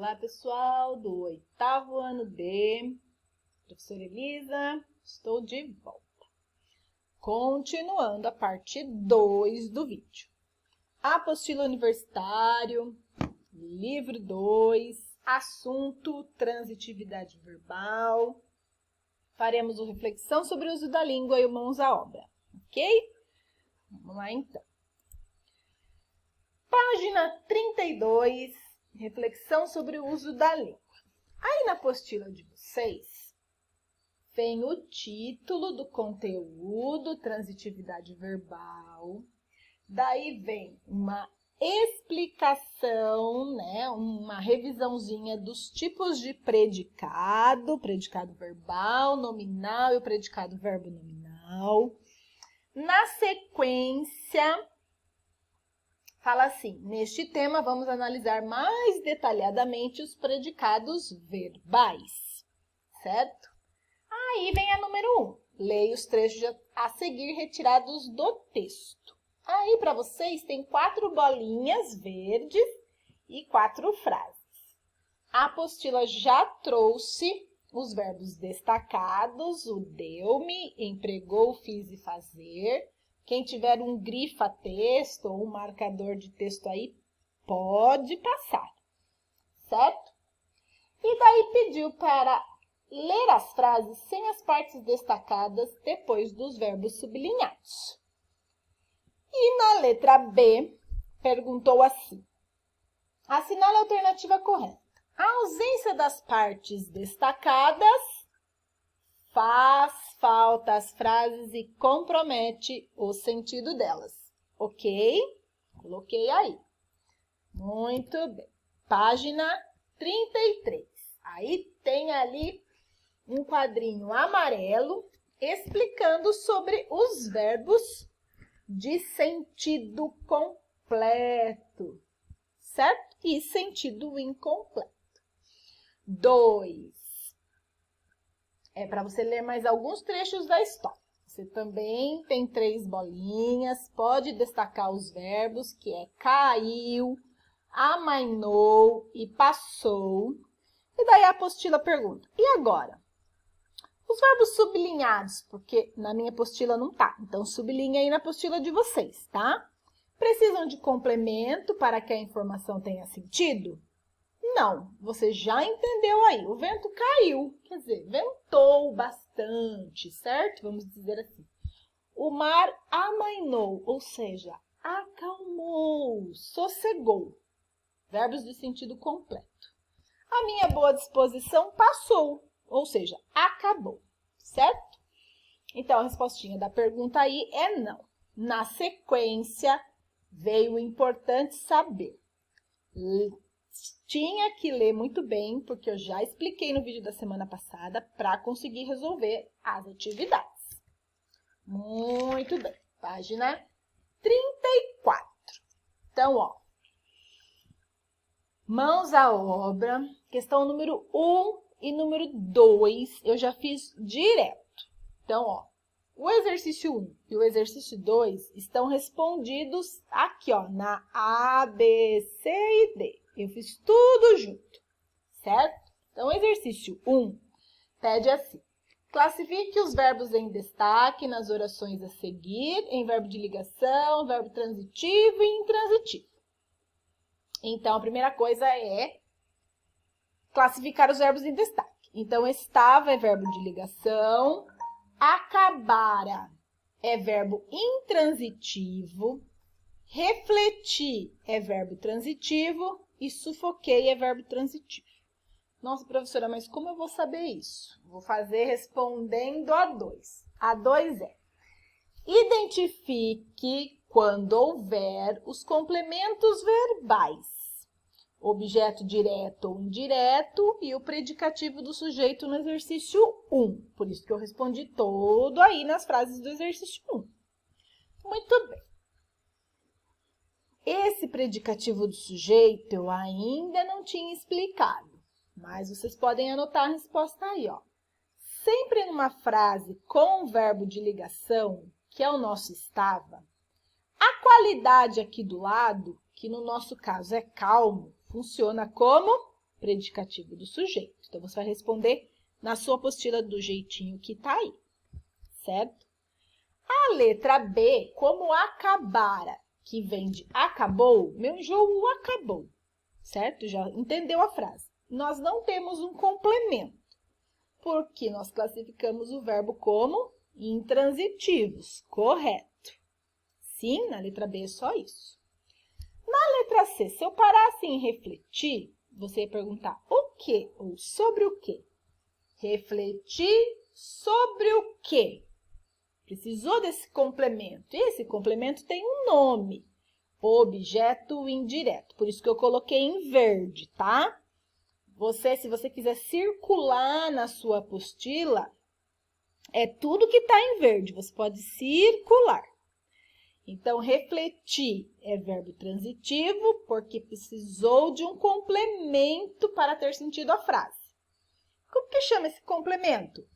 Olá, pessoal do 8º ano D. Professora Elisa, estou de volta. Continuando a parte 2 do vídeo. Apostila universitário, livro 2, assunto transitividade verbal. Faremos uma reflexão sobre o uso da língua e o mãos à obra, ok? Vamos lá, então. Página 32, reflexão sobre o uso da língua. Aí na apostila de vocês, vem o título do conteúdo, transitividade verbal. Daí vem uma explicação, né? Uma revisãozinha dos tipos de predicado, predicado verbal, nominal e o predicado verbo nominal. Na sequência, fala assim: neste tema vamos analisar mais detalhadamente os predicados verbais, certo? Aí vem a número 1. Leia os trechos a seguir retirados do texto. Aí para vocês tem 4 bolinhas verdes e 4 frases. A apostila já trouxe os verbos destacados, o deu-me, empregou, fiz e fazer. Quem tiver um grifa-texto ou um marcador de texto aí, pode passar, certo? E daí pediu para ler as frases sem as partes destacadas depois dos verbos sublinhados. E na letra B, perguntou assim: assinale a alternativa correta. A ausência das partes destacadas faz falta às frases e compromete o sentido delas. Ok? Coloquei aí. Muito bem. Página 33. Aí tem ali um quadrinho amarelo explicando sobre os verbos de sentido completo, certo? E sentido incompleto. 2. É para você ler mais alguns trechos da história. Você também tem 3 bolinhas, pode destacar os verbos, que é caiu, amainou e passou. E daí a apostila pergunta: e agora? Os verbos sublinhados, porque na minha apostila não tá, então sublinha aí na apostila de vocês, tá? Precisam de complemento para que a informação tenha sentido? Não, você já entendeu aí, o vento caiu, quer dizer, ventou bastante, certo? Vamos dizer assim. O mar amainou, ou seja, acalmou, sossegou. Verbos de sentido completo. A minha boa disposição passou, ou seja, acabou, certo? Então, a respostinha da pergunta aí é não. Na sequência, veio o importante saber. Tinha que ler muito bem, porque eu já expliquei no vídeo da semana passada para conseguir resolver as atividades. Muito bem. Página 34. Então, ó. Mãos à obra. Questão número 1 e número 2 eu já fiz direto. Então, ó. O exercício 1 e o exercício 2 estão respondidos aqui, ó, na A, B, C e D. Eu fiz tudo junto, certo? Então, o exercício 1 pede assim: classifique os verbos em destaque nas orações a seguir, em verbo de ligação, verbo transitivo e intransitivo. Então, a primeira coisa é classificar os verbos em destaque. Então, estava é verbo de ligação, acabara é verbo intransitivo, refletir é verbo transitivo e sufoquei é verbo transitivo. Nossa, professora, mas como eu vou saber isso? Vou fazer respondendo a 2. A 2 é: identifique quando houver os complementos verbais, objeto direto ou indireto e o predicativo do sujeito no exercício 1. Por isso que eu respondi todo aí nas frases do exercício 1. Muito bem. Esse predicativo do sujeito eu ainda não tinha explicado, mas vocês podem anotar a resposta aí, ó. Sempre numa frase com verbo de ligação, que é o nosso estava, a qualidade aqui do lado, que no nosso caso é calmo, funciona como predicativo do sujeito. Então, você vai responder na sua apostila do jeitinho que tá aí, certo? A letra B, como acabara, que vem de acabou, meu enjoo acabou, certo? Já entendeu a frase? Nós não temos um complemento, porque nós classificamos o verbo como intransitivos, correto? Sim, na letra B é só isso. Na letra C, se eu parasse em refletir, você ia perguntar o quê ou sobre o quê? Refletir sobre o quê? Precisou desse complemento. E esse complemento tem um nome, objeto indireto. Por isso que eu coloquei em verde, tá? Se você quiser circular na sua apostila, é tudo que está em verde. Você pode circular. Então, refletir é verbo transitivo, porque precisou de um complemento para ter sentido a frase. Como que chama esse complemento?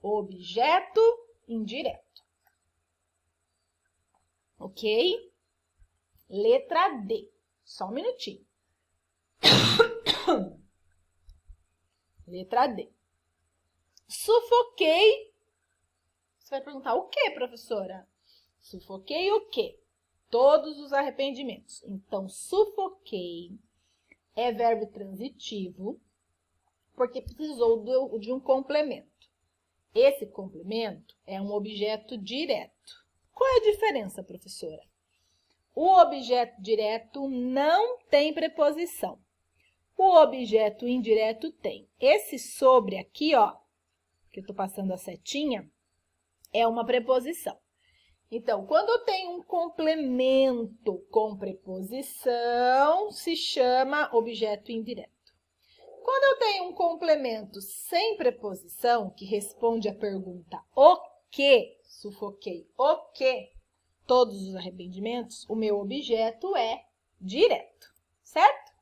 Objeto indireto. Ok? Letra D. Só um minutinho. Letra D. Sufoquei. Você vai perguntar o que, professora? Sufoquei o quê? Todos os arrependimentos. Então, sufoquei é verbo transitivo, porque precisou de um complemento. Esse complemento é um objeto direto. Qual é a diferença, professora? O objeto direto não tem preposição. O objeto indireto tem. Esse sobre aqui, ó, que eu estou passando a setinha, é uma preposição. Então, quando eu tenho um complemento com preposição, se chama objeto indireto. Quando eu tenho um complemento sem preposição, que responde à pergunta o que, sufoquei, o que, todos os arrependimentos, o meu objeto é direto, certo?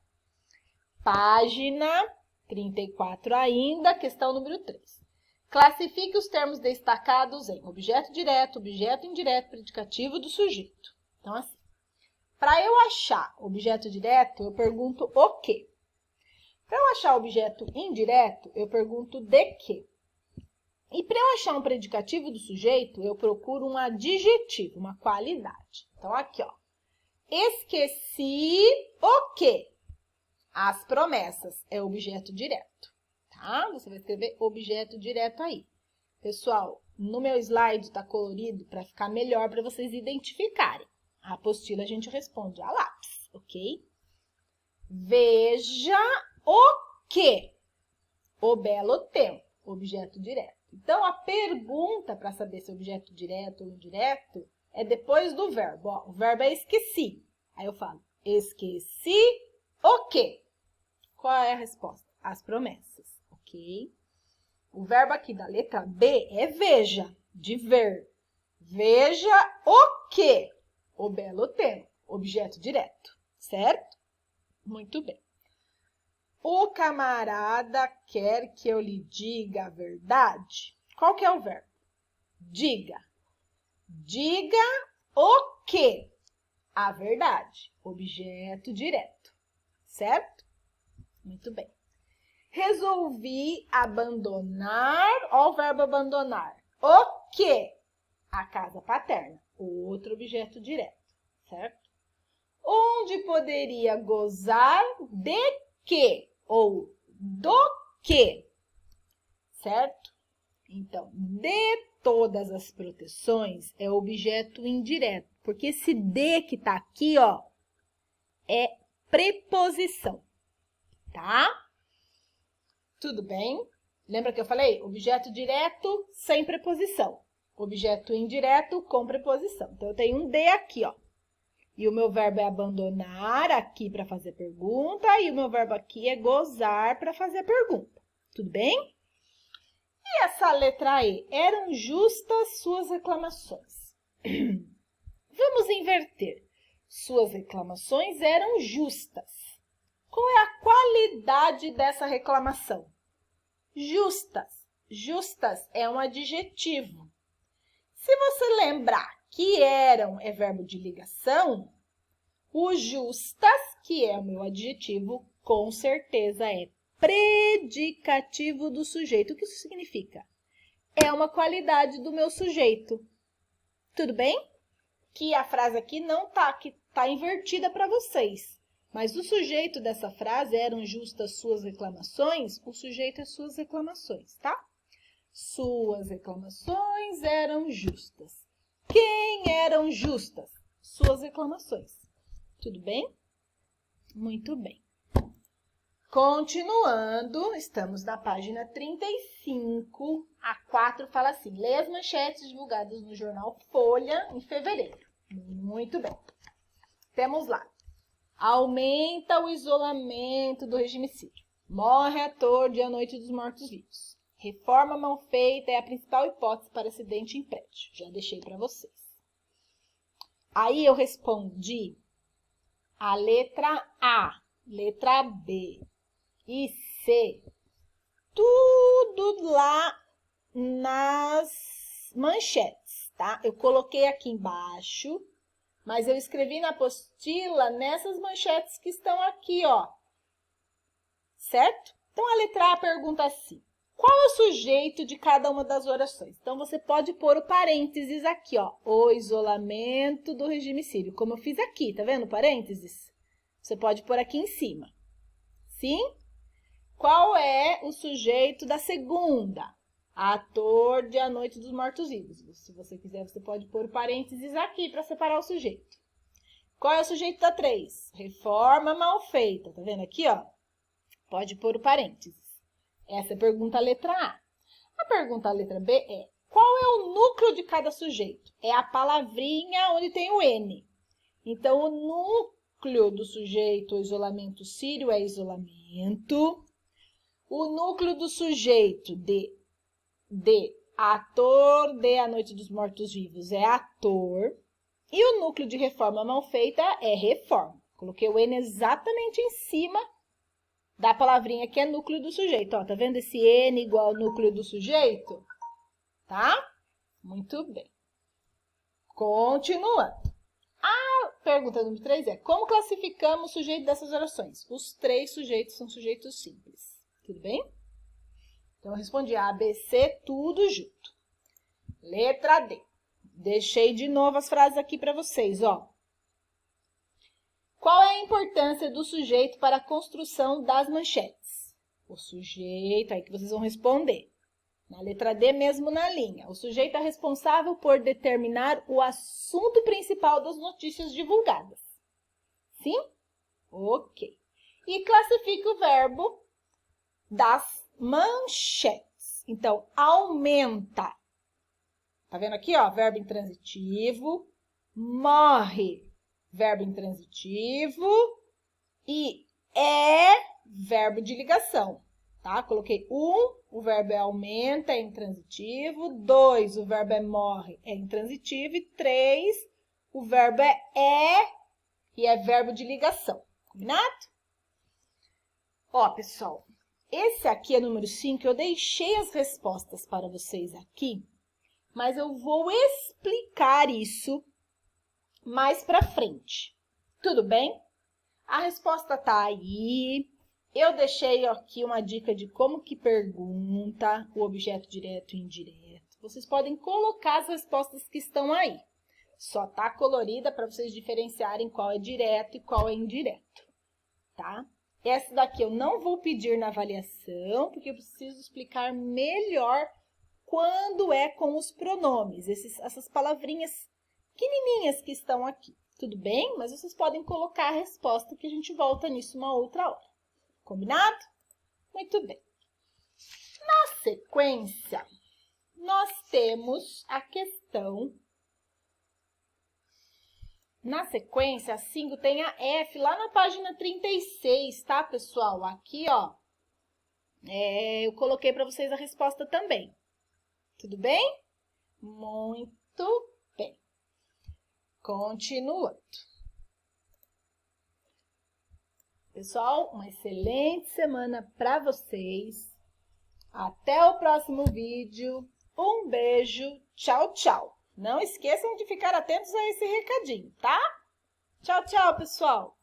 Página 34 ainda, questão número 3. Classifique os termos destacados em objeto direto, objeto indireto, predicativo do sujeito. Então, assim, para eu achar objeto direto, eu pergunto o que. Para eu achar objeto indireto, eu pergunto de que. E para eu achar um predicativo do sujeito, eu procuro um adjetivo, uma qualidade. Então, aqui, ó. Esqueci o que? As promessas é objeto direto. Tá? Você vai escrever objeto direto aí. Pessoal, no meu slide está colorido para ficar melhor para vocês identificarem. A apostila a gente responde a lápis, ok? Veja o que? O belo tempo, objeto direto. Então, a pergunta para saber se é objeto direto ou indireto é depois do verbo. Ó, o verbo é esqueci. Aí eu falo, esqueci o quê? Qual é a resposta? As promessas. Ok? O verbo aqui da letra B é veja, de ver. Veja o quê? O belo tempo, objeto direto, certo? Muito bem. O camarada quer que eu lhe diga a verdade. Qual que é o verbo? Diga. Diga o quê? A verdade, objeto direto, certo? Muito bem. Resolvi abandonar, ó o verbo abandonar. O quê? A casa paterna, outro objeto direto, certo? Onde poderia gozar de quê? Ou do quê? Certo? Então, de todas as proteções é objeto indireto, porque esse de que tá aqui, ó, é preposição, tá? Tudo bem? Lembra que eu falei? Objeto direto sem preposição. Objeto indireto com preposição. Então, eu tenho um de aqui, ó. E o meu verbo é abandonar aqui para fazer pergunta. E o meu verbo aqui é gozar para fazer a pergunta. Tudo bem? E essa letra E? Eram justas suas reclamações. Vamos inverter. Suas reclamações eram justas. Qual é a qualidade dessa reclamação? Justas. Justas é um adjetivo. Se você lembrar que eram é verbo de ligação, o justas, que é o meu adjetivo, com certeza é predicativo do sujeito. O que isso significa? É uma qualidade do meu sujeito. Tudo bem? Que a frase aqui não tá, que tá invertida para vocês. Mas o sujeito dessa frase, eram justas suas reclamações, o sujeito é suas reclamações, tá? Suas reclamações eram justas. Quem eram justas? Suas reclamações. Tudo bem? Muito bem. Continuando, estamos na página 35. A 4 fala assim: lê as manchetes divulgadas no jornal Folha em fevereiro. Muito bem. Temos lá. Aumenta o isolamento do regime sírio. Morre ator de A Noite dos Mortos-Vivos. Reforma mal feita é a principal hipótese para acidente em prédio. Já deixei para vocês. Aí eu respondi a letra A, letra B e C. Tudo lá nas manchetes, tá? Eu coloquei aqui embaixo, mas eu escrevi na apostila nessas manchetes que estão aqui, ó. Certo? Então, a letra A pergunta assim: qual é o sujeito de cada uma das orações? Então, você pode pôr o parênteses aqui, ó. O isolamento do regime sírio. Como eu fiz aqui, tá vendo o parênteses? Você pode pôr aqui em cima. Sim? Qual é o sujeito da segunda? Ator de A Noite dos Mortos-Vivos. Se você quiser, você pode pôr o parênteses aqui para separar o sujeito. Qual é o sujeito da 3? Reforma mal feita. Tá vendo aqui, ó? Pode pôr o parênteses. Essa é a pergunta letra A. A pergunta letra B é: qual é o núcleo de cada sujeito? É a palavrinha onde tem o N. Então, o núcleo do sujeito, o isolamento sírio, é isolamento. O núcleo do sujeito de ator de A Noite dos Mortos-Vivos é ator. E o núcleo de reforma mal feita é reforma. Coloquei o N exatamente em cima da palavrinha que é núcleo do sujeito. Ó, tá vendo esse N igual ao núcleo do sujeito? Tá? Muito bem. Continuando. A pergunta número 3 é: como classificamos o sujeito dessas orações? Os 3 sujeitos são sujeitos simples. Tudo bem? Então, eu respondi A, B, C, tudo junto. Letra D. Deixei de novo as frases aqui para vocês, ó. Qual é a importância do sujeito para a construção das manchetes? O sujeito, aí que vocês vão responder. Na letra D, mesmo na linha. O sujeito é responsável por determinar o assunto principal das notícias divulgadas. Sim? Ok. E classifica o verbo das manchetes. Então, aumenta. Tá vendo aqui, ó? Verbo intransitivo. Morre. Verbo intransitivo. E é verbo de ligação. Tá? Coloquei 1, o verbo é aumenta, é intransitivo. 2, o verbo é morre, é intransitivo. E 3, o verbo é e é verbo de ligação. Combinado? Ó, pessoal, esse aqui é número 5. Eu deixei as respostas para vocês aqui, mas eu vou explicar isso mais para frente. Tudo bem? A resposta tá aí. Eu deixei aqui uma dica de como que pergunta o objeto direto e indireto. Vocês podem colocar as respostas que estão aí. Só tá colorida para vocês diferenciarem qual é direto e qual é indireto, tá? Essa daqui eu não vou pedir na avaliação, porque eu preciso explicar melhor quando é com os pronomes, essas palavrinhas pequenininhas que estão aqui. Tudo bem? Mas vocês podem colocar a resposta que a gente volta nisso uma outra hora. Combinado? Muito bem. Na sequência, nós temos a questão. Na sequência, a 5 tem a F lá na página 36, tá, pessoal? Aqui, ó, eu coloquei para vocês a resposta também. Tudo bem? Muito bem. Continuando. Pessoal, uma excelente semana para vocês. Até o próximo vídeo. Um beijo. Tchau, tchau. Não esqueçam de ficar atentos a esse recadinho, tá? Tchau, tchau, pessoal.